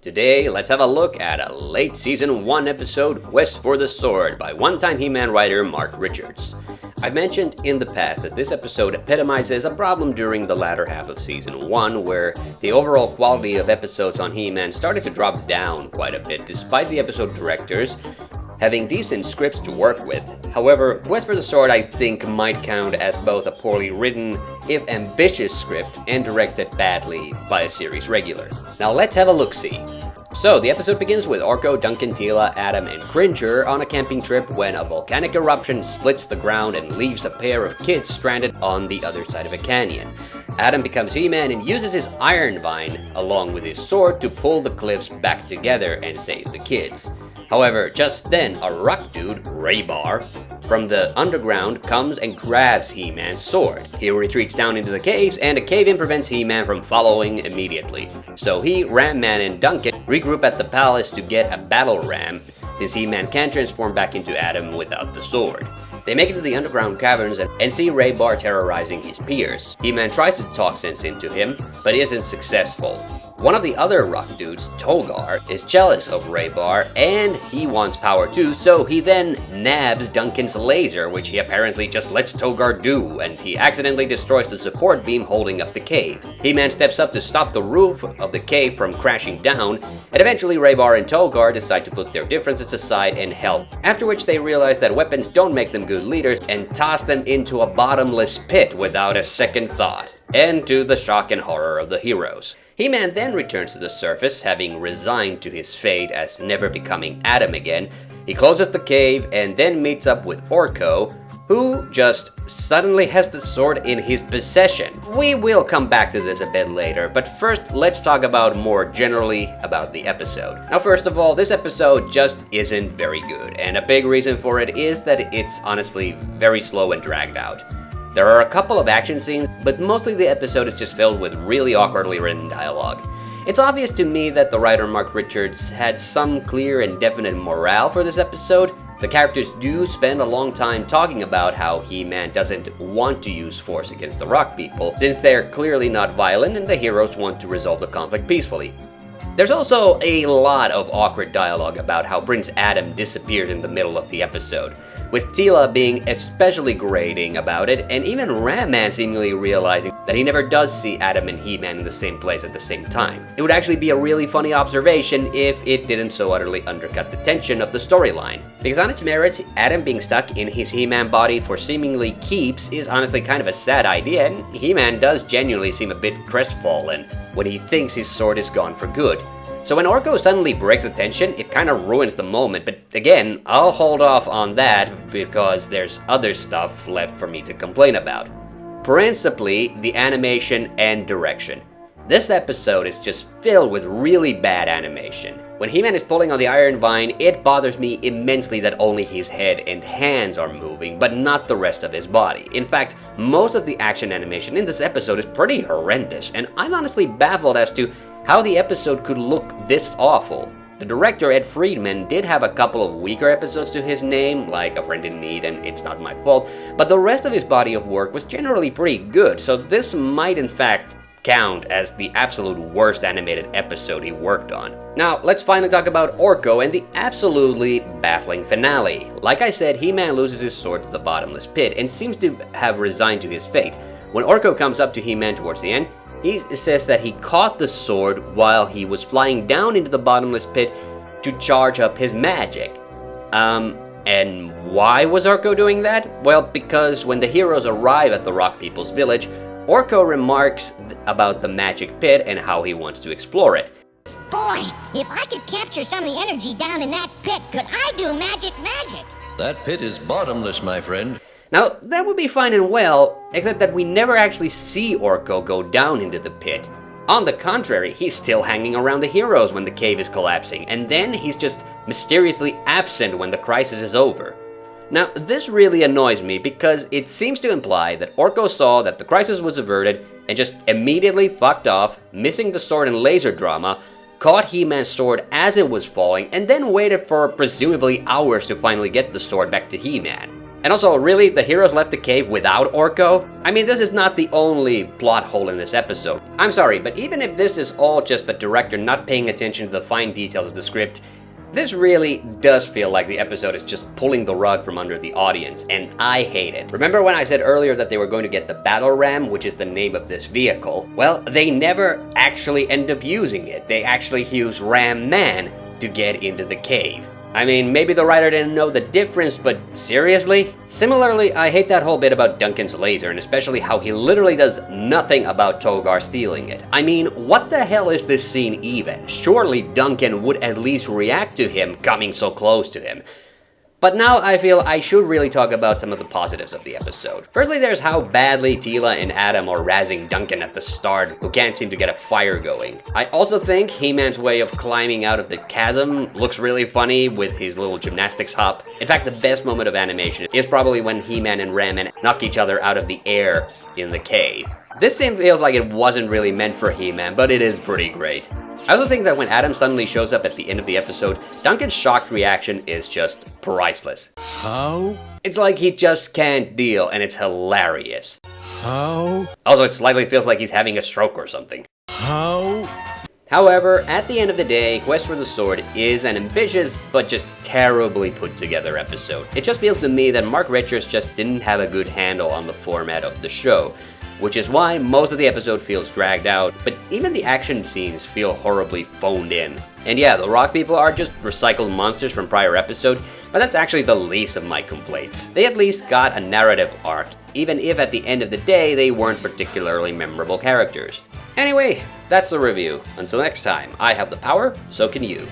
Today, let's have a look at a late Season 1 episode, Quest for the Sword, by one-time He-Man writer Mark Richards. I've mentioned in the past that this episode epitomizes a problem during the latter half of Season 1, where the overall quality of episodes on He-Man started to drop down quite a bit, despite the episode directors having decent scripts to work with. However, Quest for the Sword I think might count as both a poorly written, if ambitious script, and directed badly by a series regular. Now let's have a look-see. So, the episode begins with Orko, Duncan, Teela, Adam, and Cringer on a camping trip when a volcanic eruption splits the ground and leaves a pair of kids stranded on the other side of a canyon. Adam becomes He-Man and uses his Iron Vine, along with his sword, to pull the cliffs back together and save the kids. However, just then, a rock dude, Raybar, from the underground comes and grabs He-Man's sword. He retreats down into the caves, and a cave-in prevents He-Man from following immediately. So he, Ram-Man, and Duncan regroup at the palace to get a battle ram, since He-Man can't transform back into Adam without the sword. They make it to the underground caverns and see Raybar terrorizing his peers. He-Man tries to talk sense into him, but isn't successful. One of the other rock dudes, Togar, is jealous of Raybar, and he wants power too, so he then nabs Duncan's laser, which he apparently just lets Togar do, and he accidentally destroys the support beam holding up the cave. He-Man steps up to stop the roof of the cave from crashing down, and eventually Raybar and Togar decide to put their differences aside and help, after which they realize that weapons don't make them good leaders and toss them into a bottomless pit without a second thought, and to the shock and horror of the heroes. He-Man then returns to the surface, having resigned to his fate as never becoming Adam again. He closes the cave and then meets up with Orko, who just suddenly has the sword in his possession. We will come back to this a bit later, but first let's talk about more generally about the episode. Now first of all, this episode just isn't very good, and a big reason for it is that it's honestly very slow and dragged out. There are a couple of action scenes, but mostly the episode is just filled with really awkwardly written dialogue. It's obvious to me that the writer Mark Richards had some clear and definite morale for this episode. The characters do spend a long time talking about how He-Man doesn't want to use force against the Rock People, since they're clearly not violent and the heroes want to resolve the conflict peacefully. There's also a lot of awkward dialogue about how Prince Adam disappeared in the middle of the episode, with Teela being especially grating about it, and even Ram-Man seemingly realizing that he never does see Adam and He-Man in the same place at the same time. It would actually be a really funny observation if it didn't so utterly undercut the tension of the storyline. Because on its merits, Adam being stuck in his He-Man body for seemingly keeps is honestly kind of a sad idea, and He-Man does genuinely seem a bit crestfallen when he thinks his sword is gone for good. So when Orko suddenly breaks the tension, it kind of ruins the moment, but again, I'll hold off on that because there's other stuff left for me to complain about. Principally, the animation and direction. This episode is just filled with really bad animation. When He-Man is pulling on the Iron Vine, it bothers me immensely that only his head and hands are moving, but not the rest of his body. In fact, most of the action animation in this episode is pretty horrendous, and I'm honestly baffled as to how the episode could look this awful. The director, Ed Friedman, did have a couple of weaker episodes to his name, like A Friend in Need and It's Not My Fault, but the rest of his body of work was generally pretty good, so this might in fact count as the absolute worst animated episode he worked on. Now, let's finally talk about Orko and the absolutely baffling finale. Like I said, He-Man loses his sword to the bottomless pit and seems to have resigned to his fate. When Orko comes up to He-Man towards the end, he says that he caught the sword while he was flying down into the bottomless pit to charge up his magic. And why was Orko doing that? Well, because when the heroes arrive at the Rock People's village, Orko remarks about the magic pit and how he wants to explore it. Boy, if I could capture some of the energy down in that pit, could I do magic? That pit is bottomless, my friend. Now, that would be fine and well, except that we never actually see Orko go down into the pit. On the contrary, he's still hanging around the heroes when the cave is collapsing, and then he's just mysteriously absent when the crisis is over. Now, this really annoys me because it seems to imply that Orko saw that the crisis was averted and just immediately fucked off, missing the sword and laser drama, caught He-Man's sword as it was falling, and then waited for presumably hours to finally get the sword back to He-Man. And also, really, the heroes left the cave without Orko? I mean, this is not the only plot hole in this episode. I'm sorry, but even if this is all just the director not paying attention to the fine details of the script, this really does feel like the episode is just pulling the rug from under the audience, and I hate it. Remember when I said earlier that they were going to get the battle ram, which is the name of this vehicle? Well, they never actually end up using it. They actually use Ram Man to get into the cave. I mean, maybe the writer didn't know the difference, but seriously? Similarly, I hate that whole bit about Duncan's laser, and especially how he literally does nothing about Togar stealing it. I mean, what the hell is this scene even? Surely Duncan would at least react to him coming so close to him. But now I feel I should really talk about some of the positives of the episode. Firstly, there's how badly Teela and Adam are razzing Duncan at the start, who can't seem to get a fire going. I also think He-Man's way of climbing out of the chasm looks really funny with his little gymnastics hop. In fact, the best moment of animation is probably when He-Man and Ram-Man knock each other out of the air in the cave. This scene feels like it wasn't really meant for He-Man, but it is pretty great. I also think that when Adam suddenly shows up at the end of the episode, Duncan's shocked reaction is just priceless. How? It's like he just can't deal, and it's hilarious. How? Also, it slightly feels like he's having a stroke or something. How? However, at the end of the day, Quest for the Sword is an ambitious but just terribly put together episode. It just feels to me that Mark Richards just didn't have a good handle on the format of the show, which is why most of the episode feels dragged out, but even the action scenes feel horribly phoned in. And yeah, the rock people are just recycled monsters from prior episode, but that's actually the least of my complaints. They at least got a narrative arc, even if at the end of the day they weren't particularly memorable characters. Anyway, that's the review. Until next time, I have the power, so can you.